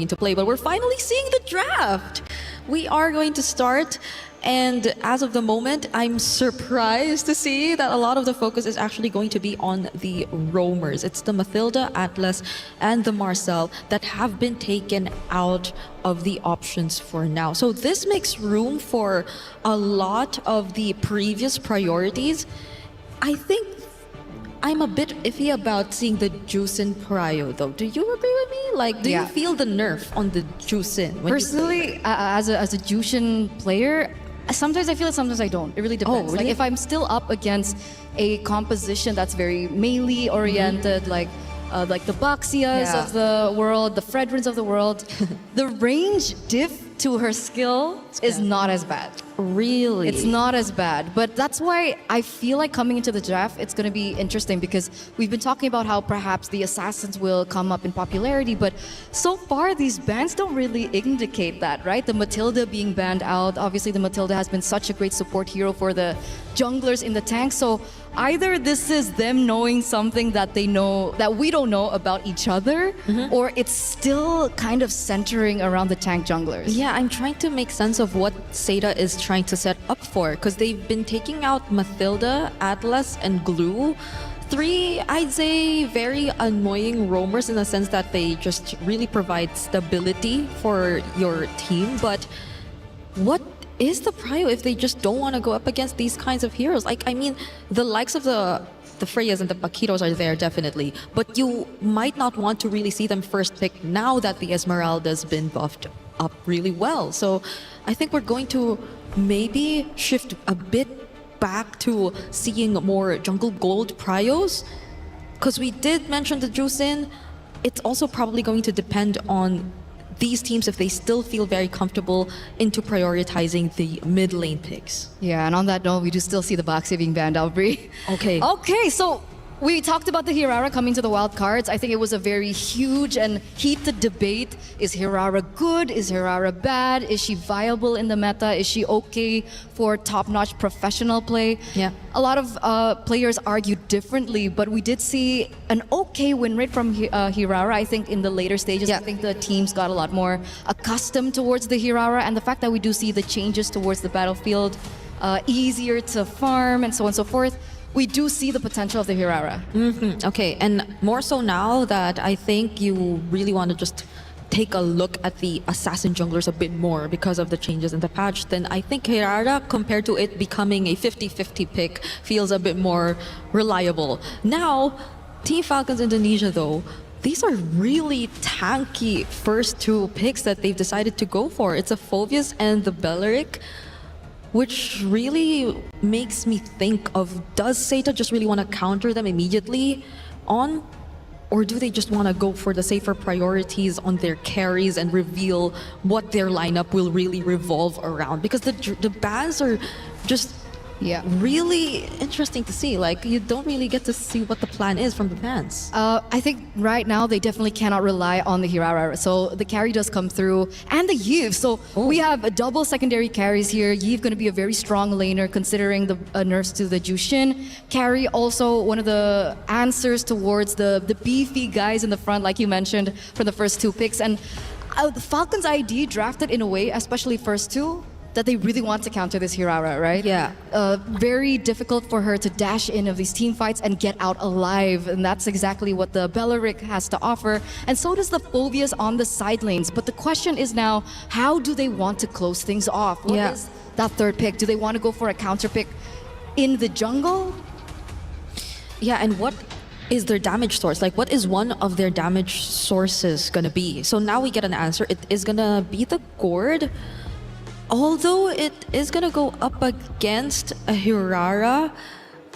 into play, but we're finally seeing the draft. We are going to start, and as of the moment, I'm surprised to see that a lot of the focus is actually going to be on the roamers. It's the Mathilda, Atlas, and the Marcel that have been taken out of the options for now. So this makes room for a lot of the previous priorities. I think I'm a bit iffy about seeing the Juicin Prio, though. Do you agree with me? Like, do you feel the nerf on the Juicin? Personally, as a Jushin player, sometimes I feel it, sometimes I don't. It really depends. Really? Like, if I'm still up against a composition that's very melee oriented, like the Baxias of the world, the Fredrins of the world, the range diff to her skill is not as bad. Really? It's not as bad. But that's why I feel like coming into the draft, it's going to be interesting because we've been talking about how perhaps the assassins will come up in popularity, but so far these bans don't really indicate that, right? The Matilda being banned out. Obviously, the Matilda has been such a great support hero for the junglers in the tank. So either this is them knowing something that they know that we don't know about each other, or it's still kind of centering around the tank junglers. Yeah, I'm trying to make sense of what SAETA is trying to set up for, because they've been taking out Mathilda, Atlas, and Glue. Three, I'd say, very annoying roamers in the sense that they just really provide stability for your team. But what is the prio if they just don't want to go up against these kinds of heroes? Like, I mean, the likes of the Freyas and the Paquitos are there definitely, but you might not want to really see them first pick now that the Esmeralda's been buffed up really well. So I think we're going to maybe shift a bit back to seeing more jungle gold prios, because we did mention the Juicin. It's also probably going to depend on these teams if they still feel very comfortable into prioritizing the mid lane picks. Yeah, and on that note, we do still see the Baxi being banned out, Bri. Okay, so we talked about the Hirara coming to the wild cards. I think it was a very huge and heated debate. Is Hirara good? Is Hirara bad? Is she viable in the meta? Is she okay for top-notch professional play? Yeah. A lot of players argued differently, but we did see an okay win rate from Hirara. I think in the later stages, I think the teams got a lot more accustomed towards the Hirara, and the fact that we do see the changes towards the battlefield, easier to farm, and so on and so forth. We do see the potential of the Hirara. Okay, and more so now that I think you really want to just take a look at the assassin junglers a bit more because of the changes in the patch, then I think Hirara, compared to it becoming a 50-50 pick, feels a bit more reliable. Now, Team Falcons Indonesia though, these are really tanky first two picks that they've decided to go for. It's a Phoveus and the Belleric, which really makes me think of, does SAETA just really want to counter them immediately on, or do they just want to go for the safer priorities on their carries and reveal what their lineup will really revolve around? Because the bans are just really interesting to see. Like, you don't really get to see what the plan is from the bans. I think right now they definitely cannot rely on the Hirara. So the carry does come through, and the Yves. So we have a double secondary carries here. Yves going to be a very strong laner considering the nerfs to the Jushin. Carry also one of the answers towards the beefy guys in the front, like you mentioned, for the first two picks. And the Falcons ID drafted in a way, especially first two, that they really want to counter this Hirara, right? Yeah. Very difficult for her to dash in of these team fights and get out alive, and that's exactly what the Belleric has to offer. And so does the Phoveus on the side lanes. But the question is now, how do they want to close things off? What is that third pick? Do they want to go for a counter pick in the jungle? Yeah, and what is their damage source? Like, what is one of their damage sources gonna be? So now we get an answer. It is gonna be the Gourd. Although it is going to go up against a Hirara,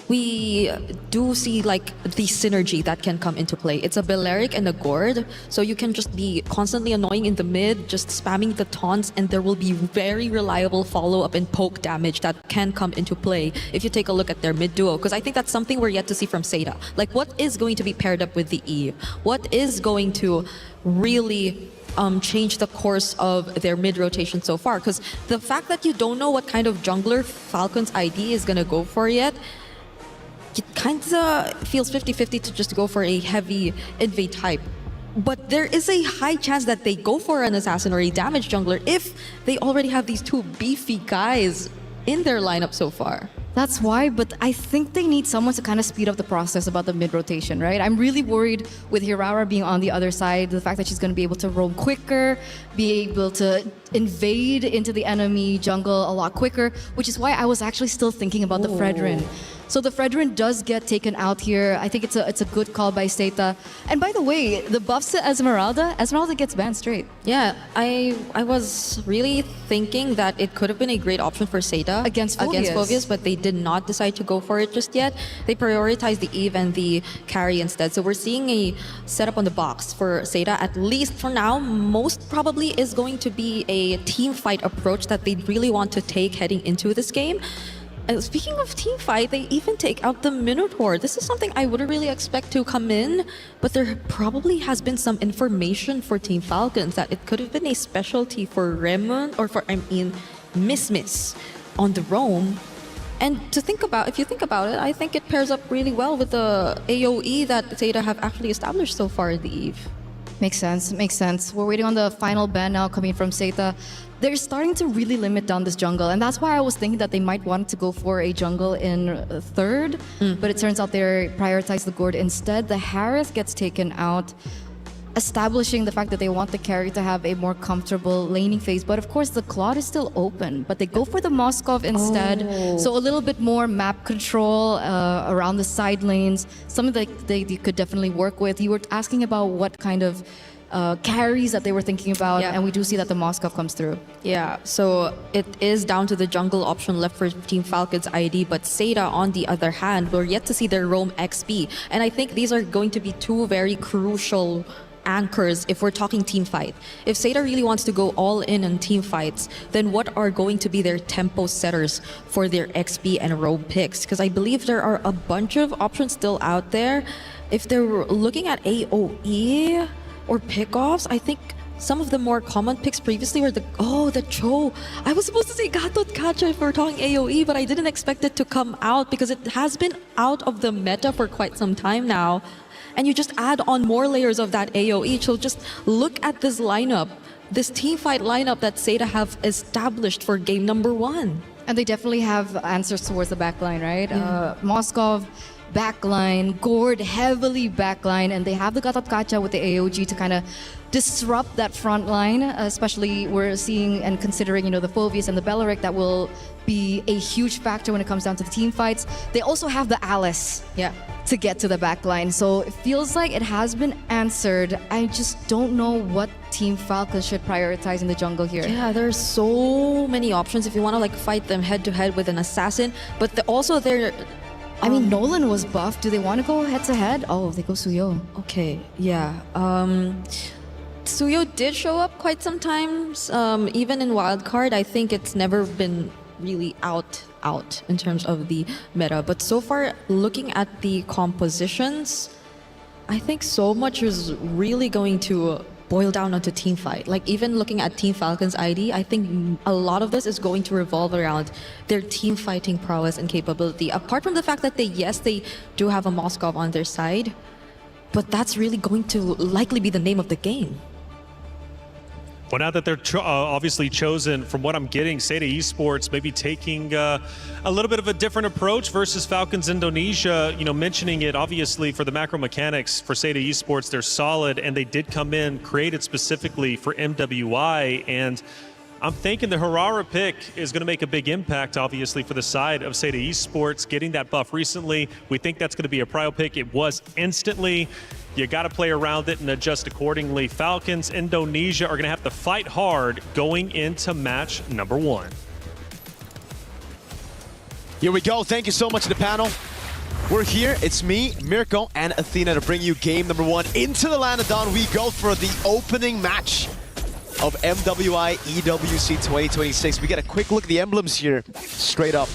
we do see like the synergy that can come into play. It's a Belleric and a Gourd, so you can just be constantly annoying in the mid, just spamming the taunts, and there will be very reliable follow-up and poke damage that can come into play if you take a look at their mid duo, because I think that's something we're yet to see from SAETA. Like, what is going to be paired up with the Eve? What is going to really change the course of their mid-rotation so far? Because the fact that you don't know what kind of jungler Falcon's ID is going to go for yet, it kind of feels 50-50 to just go for a heavy invade type. But there is a high chance that they go for an assassin or a damage jungler if they already have these two beefy guys in their lineup so far. That's why, but I think they need someone to kind of speed up the process about the mid-rotation, right? I'm really worried with Hirara being on the other side, the fact that she's going to be able to roam quicker, be able to invade into the enemy jungle a lot quicker, which is why I was actually still thinking about the Fredrin. So the Fredrin does get taken out here. I think it's a good call by SAETA. And by the way, the buffs to Esmeralda gets banned straight. Yeah, I was really thinking that it could have been a great option for SAETA Against Phoveus. but they did not decide to go for it just yet. They prioritized the Eve and the carry instead. So we're seeing a setup on the box for SAETA, at least for now. Most probably is going to be a team fight approach that they really want to take heading into this game. And speaking of team fight, they even take out the Minotaur. This is something I wouldn't really expect to come in, but there probably has been some information for Team Falcons that it could have been a specialty for Raymond, or for, Miss on the roam. And if you think about it, I think it pairs up really well with the AoE that SAETA have actually established so far in the Eve. Makes sense. We're waiting on the final ban now coming from SAETA. They're starting to really limit down this jungle, and that's why I was thinking that they might want to go for a jungle in third, but it turns out they prioritize the Gord instead. The Harith gets taken out, establishing the fact that they want the carry to have a more comfortable laning phase. But of course, the Claude is still open, but they go for the Moskov instead. So a little bit more map control around the side lanes, something that they could definitely work with. You were asking about what kind of carries that they were thinking about, and we do see that the Moskov comes through. Yeah, so it is down to the jungle option left for Team Falcon's ID, but SAETA, on the other hand, we're yet to see their roam XP. And I think these are going to be two very crucial anchors if we're talking team fight. If SAETA really wants to go all in on team fights, then what are going to be their tempo setters for their XP and roam picks? Because I believe there are a bunch of options still out there. If they're looking at AoE or pickoffs, I think some of the more common picks previously were the Cho. I was supposed to say Gatot Kacha if we're talking AoE, but I didn't expect it to come out because it has been out of the meta for quite some time now. And you just add on more layers of that AoE. So just look at this lineup, this team fight lineup that SAETA have established for game number 1. And they definitely have answers towards the backline, right? Moskov, backline, Gord, heavily backline, and they have the Gatot Kacha with the AOG to kind of disrupt that front line, especially we're seeing and considering, the Phoveus and the Bellaric that will be a huge factor when it comes down to the team fights. They also have the Alice to get to the backline. So it feels like it has been answered. I just don't know what Team Falcon should prioritize in the jungle here. Yeah, there's so many options if you want to fight them head to head with an assassin, but also they're Nolan was buffed. Do they want to go head to head? Oh, they go Suyo. Okay, yeah. Suyo did show up quite sometimes. Even in Wildcard, I think it's never been really out in terms of the meta. But so far, looking at the compositions, I think so much is really going to boil down onto team fight. Even looking at Team Falcon's ID, I think a lot of this is going to revolve around their team fighting prowess and capability. Apart from the fact that they do have a Moskov on their side, but that's really going to likely be the name of the game. Well, now that they're obviously chosen, from what I'm getting, SAETA Esports maybe taking a little bit of a different approach versus Falcons Indonesia. Mentioning it, obviously, for the macro mechanics for SAETA Esports, they're solid, and they did come in created specifically for MWI. And I'm thinking the Hirara pick is going to make a big impact, obviously, for the side of SAETA Esports. Getting that buff recently, we think that's going to be a prio pick. It was instantly. You got to play around it and adjust accordingly. Falcons Indonesia are going to have to fight hard going into match number 1. Here we go. Thank you so much to the panel. We're here. It's me, Mirko, and Athena to bring you game number 1 into the land of Dawn. We go for the opening match of MWI EWC2026. We get a quick look at the emblems here, straight up.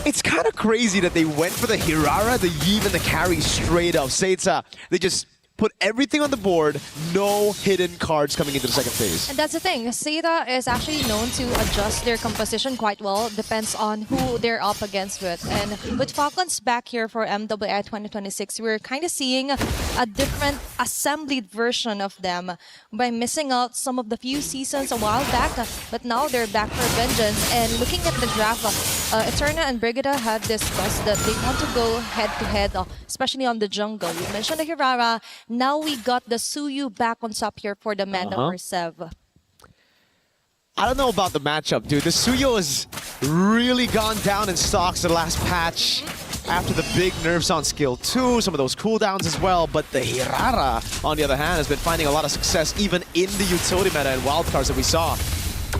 It's kind of crazy that they went for the Hirara, the Yeve, and the carry straight up. SAETA, they just put everything on the board, no hidden cards coming into the second phase. And that's the thing. SAETA is actually known to adjust their composition quite well. Depends on who they're up against with. And with Falcons back here for MWI 2026, we're kind of seeing a different assembled version of them by missing out some of the few seasons a while back. But now they're back for vengeance. And looking at the draft, Eterna and Brigida had discussed that they want to go head-to-head, especially on the jungle. You mentioned the Hirara. Now we got the Suyu back on top here for the Manda or Sev. I don't know about the matchup, dude. The Suyo has really gone down in stocks the last patch after the big nerfs on skill 2, some of those cooldowns as well. But the Hirara, on the other hand, has been finding a lot of success even in the utility meta and wildcards that we saw.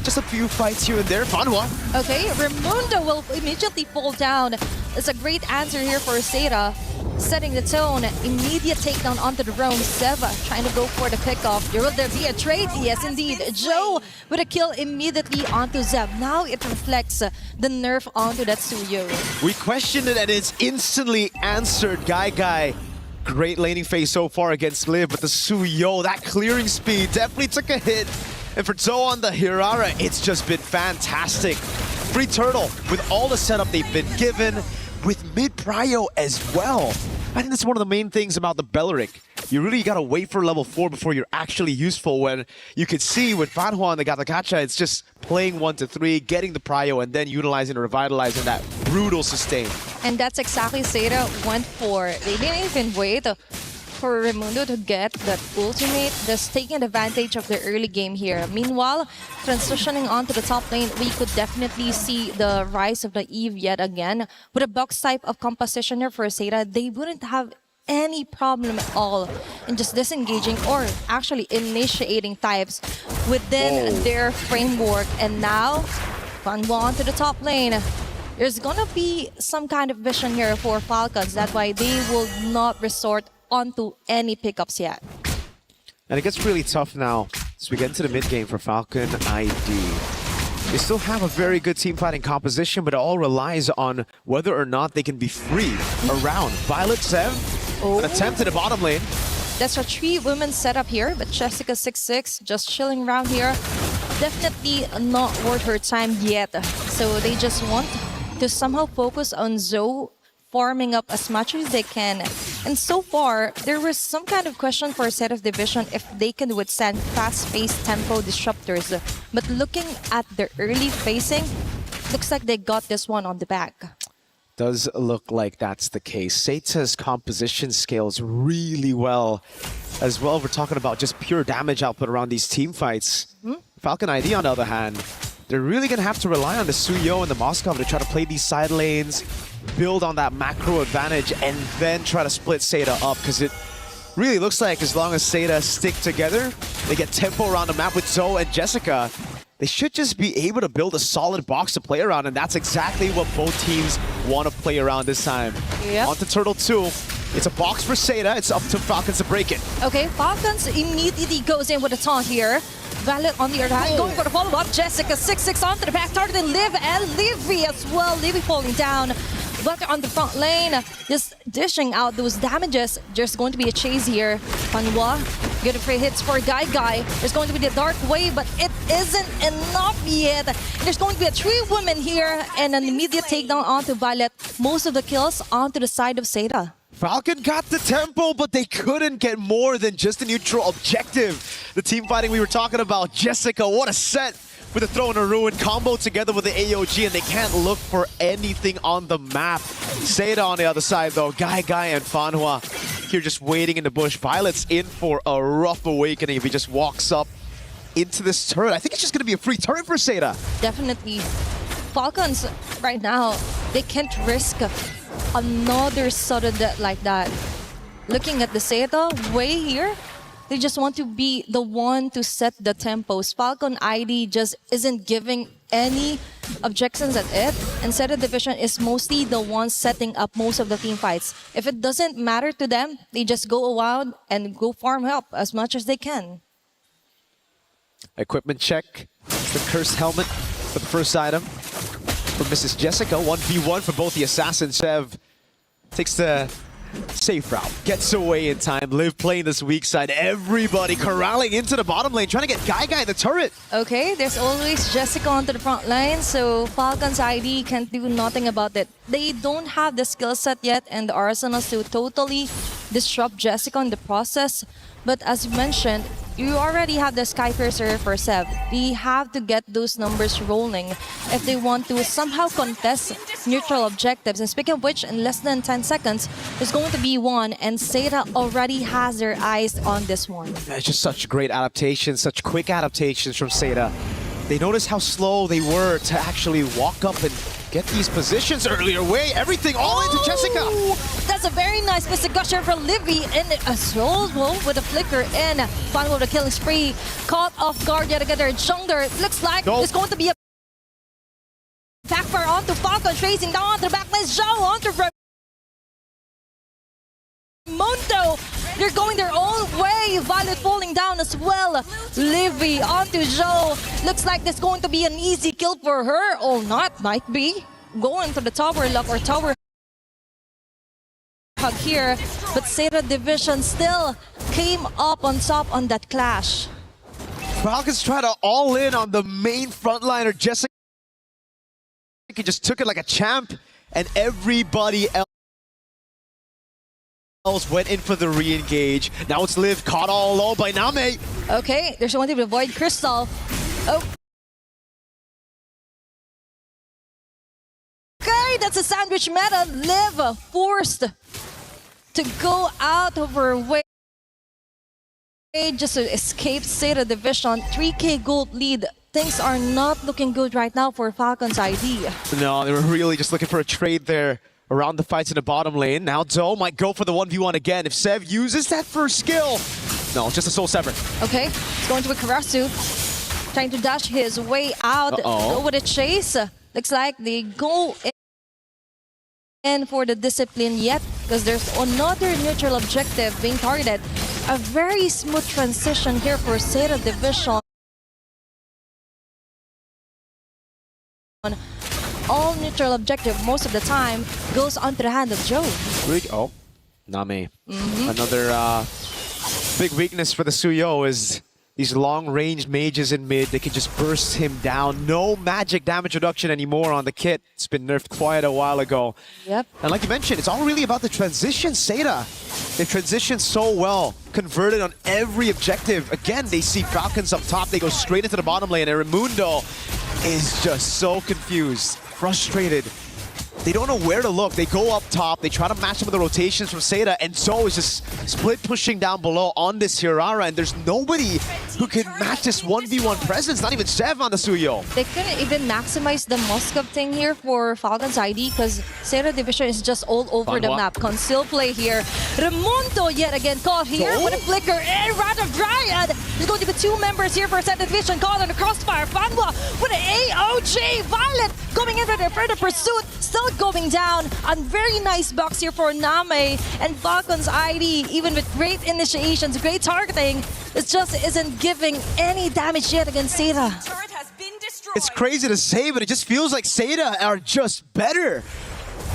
Just a few fights here and there. Fanwa. Okay, Raimundo will immediately fall down. It's a great answer here for SAETA. Setting the tone, immediate takedown onto the roam. Seva trying to go for the pickoff. Will there be a trade? Yes, indeed. Joe with a kill immediately onto Zev. Now it reflects the nerf onto that Suyo. We questioned it and it's instantly answered. Guy. Great laning phase so far against Liv, but the Suyo, that clearing speed definitely took a hit. And for Zoe on the Hirara, it's just been fantastic. Free turtle with all the setup they've been given, with mid-prio as well. I think that's one of the main things about the Belleric. You really gotta wait for level 4 before you're actually useful, when you could see with Fanhua and the Gatakacha, it's just playing 1 to 3, getting the prio, and then utilizing and revitalizing that brutal sustain. And that's exactly SAETA went for. They didn't even wait for Raimundo to get that ultimate, just taking advantage of the early game here. Meanwhile, transitioning onto the top lane, we could definitely see the rise of the Eve yet again. With a box type of composition here for SAETA, they wouldn't have any problem at all in just disengaging or actually initiating types within their framework. And now, Fanwa onto the top lane. There's gonna be some kind of vision here for Falcons. That's why they will not resort onto any pickups yet. And it gets really tough now as we get into the mid game for Falcon ID. They still have a very good team fighting composition, but it all relies on whether or not they can be free around. Violet Sev, an attempt at the bottom lane. That's a 3-woman setup here, but Jessica 6'6", just chilling around here. Definitely not worth her time yet. So they just want to somehow focus on Zoe farming up as much as they can. And so far, there was some kind of question for a set of division if they can withstand fast-paced tempo disruptors. But looking at their early facing, looks like they got this one on the back. Does look like that's the case. SAETA's composition scales really well as well. We're talking about just pure damage output around these team fights. Falcon ID, on the other hand, they're really going to have to rely on the Suyo and the Moskov to try to play these side lanes, build on that macro advantage, and then try to split SAETA up, because it really looks like as long as SAETA stick together, they get tempo around the map with Zoe and Jessica, they should just be able to build a solid box to play around, and that's exactly what both teams want to play around this time. Yep. On to Turtle 2. It's a box for SAETA. It's up to Falcons to break it. Okay, Falcons immediately goes in with a taunt here. Violet on the other hand, going for the follow-up. Jessica 6'6" onto the back, targeting Liv and Livy as well. Livy falling down. But on the front lane, just dishing out those damages. There's going to be a chase here. Fanwa, good free hits for Guy. There's going to be the Dark Wave, but it isn't enough yet. There's going to be a 3-woman here and an immediate takedown onto Violet. Most of the kills onto the side of SAETA. Falcon got the tempo, but they couldn't get more than just a neutral objective. The team fighting we were talking about, Jessica, what a set with a throw and a ruin combo together with the AOG, and they can't look for anything on the map. SAETA on the other side though, Guy and Fanhua here just waiting in the bush. Violet's in for a rough awakening if he just walks up into this turret. I think it's just going to be a free turret for SAETA. Definitely. Falcons right now, they can't risk another sudden death like that. Looking at the SAETA way here, they just want to be the one to set the tempos. Falcon ID just isn't giving any objections at it, and SAETA Division is mostly the ones setting up most of the team fights. If it doesn't matter to them, they just go around and go farm help as much as they can. Equipment check. The cursed helmet for the first item from Mrs. Jessica. 1v1 for both the assassins. Sev takes the Safe route. Gets away in time. Liv playing this weak side. Everybody corralling into the bottom lane, trying to get Guy the turret. Okay, there's always Jessica onto the front line, so Falcon's ID can't do nothing about it. They don't have the skill set yet and the arsenals to totally disrupt Jessica in the process. But as you mentioned, you already have the Skypiercer for Sev. They have to get those numbers rolling if they want to somehow contest neutral objectives. And speaking of which, in less than 10 seconds, there's going to be one, and SAETA already has their eyes on this one. It's just such great adaptations, such quick adaptations from SAETA. They noticed how slow they were to actually walk up and get these positions earlier. Everything all into Jessica. That's a very nice missed gusher for Livy in a soul with a flicker in. Final with a killing spree. Caught off guard yet again. Their jungler. Looks like it's going to be a backfire onto Falcon, tracing down onto the backline. Zhao onto Mundo. They're going their own way. Violet falling down as well. Livy onto Zhou. Looks like there's going to be an easy kill for her. Or not, might be. Going to the tower lock or tower hug here. But SAETA Division still came up on top on that clash. Falcons try to all in on the main frontliner. Jessica just took it like a champ, and everybody else went in for the re-engage. Now it's Liv caught all alone by Name. Okay, there's one to avoid Crystal. Oh. Okay, that's a sandwich meta. Liv forced to go out of her way just to escape SAETA Division. 3K gold lead. Things are not looking good right now for Falcon's ID. No, they were really just looking for a trade there around the fights in the bottom lane. Now Doe might go for the 1v1 again. If Sev uses that first skill. No, just a Soul Sever. Okay, it's going to be Karasu. Trying to dash his way out. Go with a chase. Looks like they go in for the discipline yet, because there's another neutral objective being targeted. A very smooth transition here for SAETA Division. All neutral objective most of the time goes onto the hand of Joe. Oh, Name. Another big weakness for the Suyo is these long-range mages in mid. They can just burst him down. No magic damage reduction anymore on the kit. It's been nerfed quite a while ago. Yep. And like you mentioned, it's all really about the transition. SAETA, they transitioned so well, converted on every objective. Again, they see Falcons up top. They go straight into the bottom lane. And Raimundo is just so confused, frustrated. They don't know where to look. They go up top. They try to match some of the rotations from SAETA, and Zoe is just split pushing down below on this Hirara, and there's nobody who can match this 1v1 presence, not even Sev on the Suyo. They couldn't even maximize the Moskov thing here for Falcon's ID, because SAETA Division is just all over the map. Conceal play here. Raimundo yet again caught here with a flicker. And Random Dryad. There's going to be two members here for SAETA Division caught on the crossfire. Fanwa with an AOG. Violet going in for the further pursuit. Still going down. A very nice box here for Name and Falcon's ID. Even with great initiations, great targeting, it just isn't giving any damage yet against SAETA. It's crazy to say, but it just feels like SAETA are just better.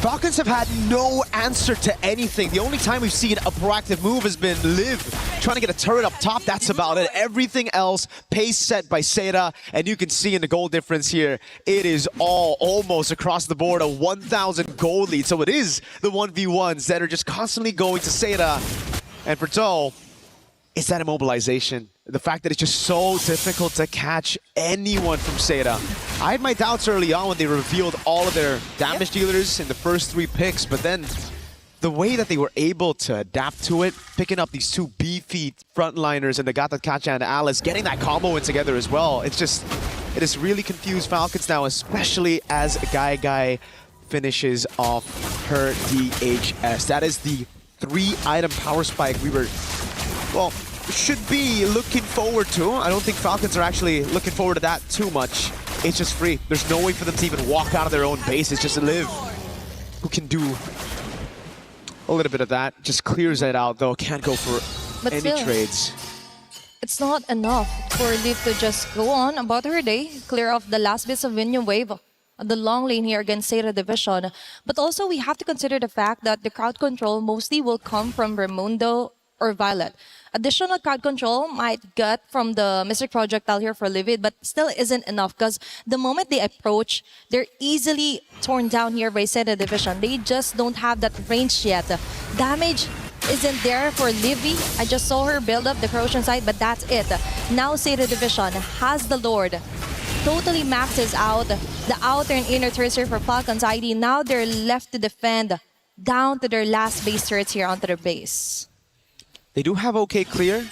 Falcons have had no answer to anything. The only time we've seen a proactive move has been Liv trying to get a turret up top. That's about it. Everything else, pace set by SAETA, and you can see in the goal difference here, it is all almost across the board, a 1,000 gold lead. So it is the 1v1s that are just constantly going to SAETA. And for Doe, it's that immobilization. The fact that it's just so difficult to catch anyone from SAETA. I had my doubts early on when they revealed all of their damage dealers in the first 3 picks, but then the way that they were able to adapt to it, picking up these 2 beefy frontliners and the Gata Kacha and Alice, getting that combo in together as well. It has really confused Falcons now, especially as Guy finishes off her DHS. That is the 3-item power spike we were, well, should be looking forward to. I don't think Falcons are actually looking forward to that too much. It's just free. There's no way for them to even walk out of their own base. It's just Liv who can do a little bit of that. Just clears that out though. Can't go for any trades. It's not enough for Liv to just go on about her day, clear off the last bits of minion wave. the long lane here against SAETA Division. But also, we have to consider the fact that the crowd control mostly will come from Raimundo or Violet. Additional crowd control might get from the Mystic Projectile here for Livid, but still isn't enough because the moment they approach, they're easily torn down here by SAETA Division. They just don't have that range yet. Damage isn't there for Livy. I just saw her build up the corrosion side, but that's it. Now SAETA Division has the Lord. Totally maxes out the outer and inner turrets here for Falcon's ID. Now they're left to defend down to their last base turrets here onto their base. They do have okay clear.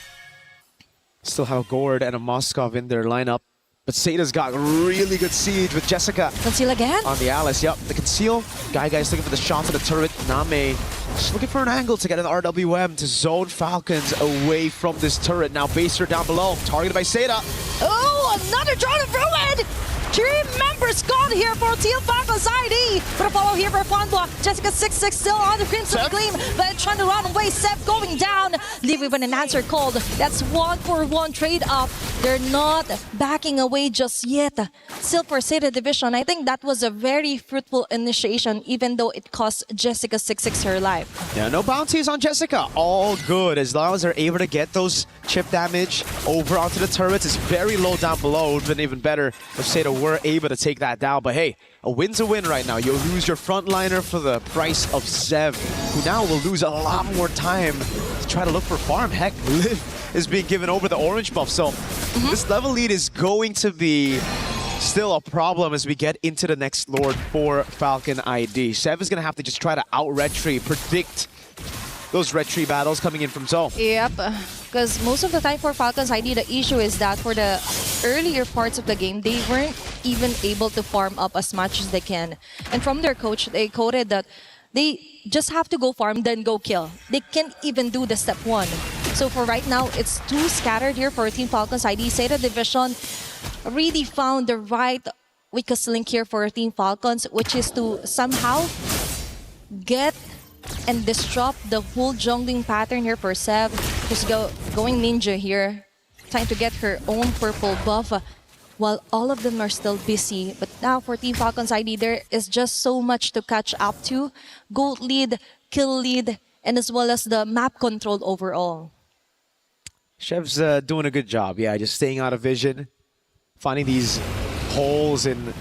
Still have a Gord and a Moskov in their lineup. But SAETA's got really good siege with Jessica. Conceal again? On the Alice, yep. The conceal. Guy's looking for the shot to the turret. Name just looking for an angle to get an RWM to zone Falcons away from this turret. Now Baser down below, targeted by SAETA. Oh, another drone of ruin! Team members gone here for Team Falcon's ID. But a follow here for Fonblock. Jessica 6-6 still on the Crimson Seb. Gleam, but trying to run away. Seb going down. Livy with an answer called. That's 1-for-1 trade-off. They're not backing away just yet. Still for SAETA Division, I think that was a very fruitful initiation, even though it cost Jessica 6-6 her life. Yeah, no bounties on Jessica. All good as long as they're able to get those chip damage over onto the turrets. It's very low down below. It would have been even better if SAETA were able to take that down. But hey, a win's a win right now. You'll lose your frontliner for the price of Zev, who now will lose a lot more time to try to look for farm. Heck, Liv is being given over the orange buff. So this level lead is going to be still a problem as we get into the next Lord for Falcon ID. Zev is going to have to just try to out-red tree, predict those red tree battles coming in from Zone. Yep, because most of the time for Falcon's ID, the issue is that for the earlier parts of the game, they weren't even able to farm up as much as they can. And from their coach, they quoted that they just have to go farm, then go kill. They can't even do the step one. So for right now, it's too scattered here for Team Falcon's ID. SAETA Division really found the right weakest link here for Team Falcons, which is to somehow get and disrupt the whole jungling pattern here for Sev. Just going ninja here, trying to get her own purple buff while all of them are still busy. But now for Team Falcon's ID, there is just so much to catch up to. Gold lead, kill lead, and as well as the map control overall. Chev's doing a good job, yeah, just staying out of vision, finding these holes in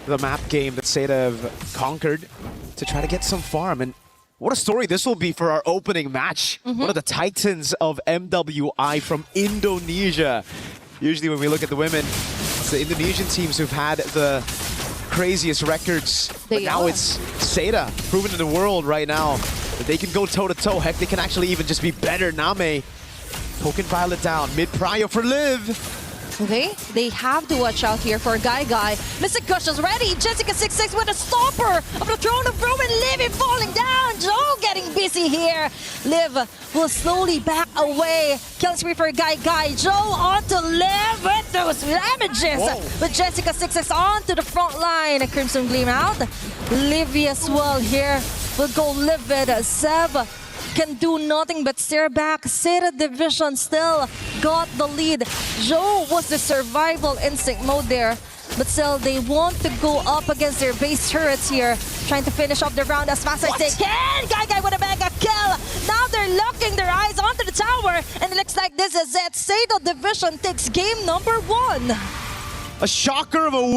the map game that SAETA have conquered to try to get some farm. And what a story this will be for our opening match. One of the titans of MWI from Indonesia. Usually when we look at the women, it's the Indonesian teams who've had the craziest records. But now it's SAETA, proven to the world right now that they can go toe-to-toe. Heck, they can actually even just be better. Name, poking Violet down. Mid-prio for Liv. Okay, they have to watch out here for Guy. Mystic Gush is ready. Jessica 6-6 with a stopper of the Throne of Ruin. Liv falling down. Joe getting busy here. Liv will slowly back away. Kill spree for Guy. Joe onto Liv with those damages. But Jessica 6-6 onto the front line. A Crimson Gleam out. Livy as well here will go livid. Zev can do nothing but stare back. SAETA Division still got the lead. Joe was the survival instinct mode there, but still they want to go up against their base turrets here, trying to finish off the round as fast as they can. Guy with a mega kill. Now they're locking their eyes onto the tower, and it looks like this is it. SAETA Division takes game number 1. A shocker of a win.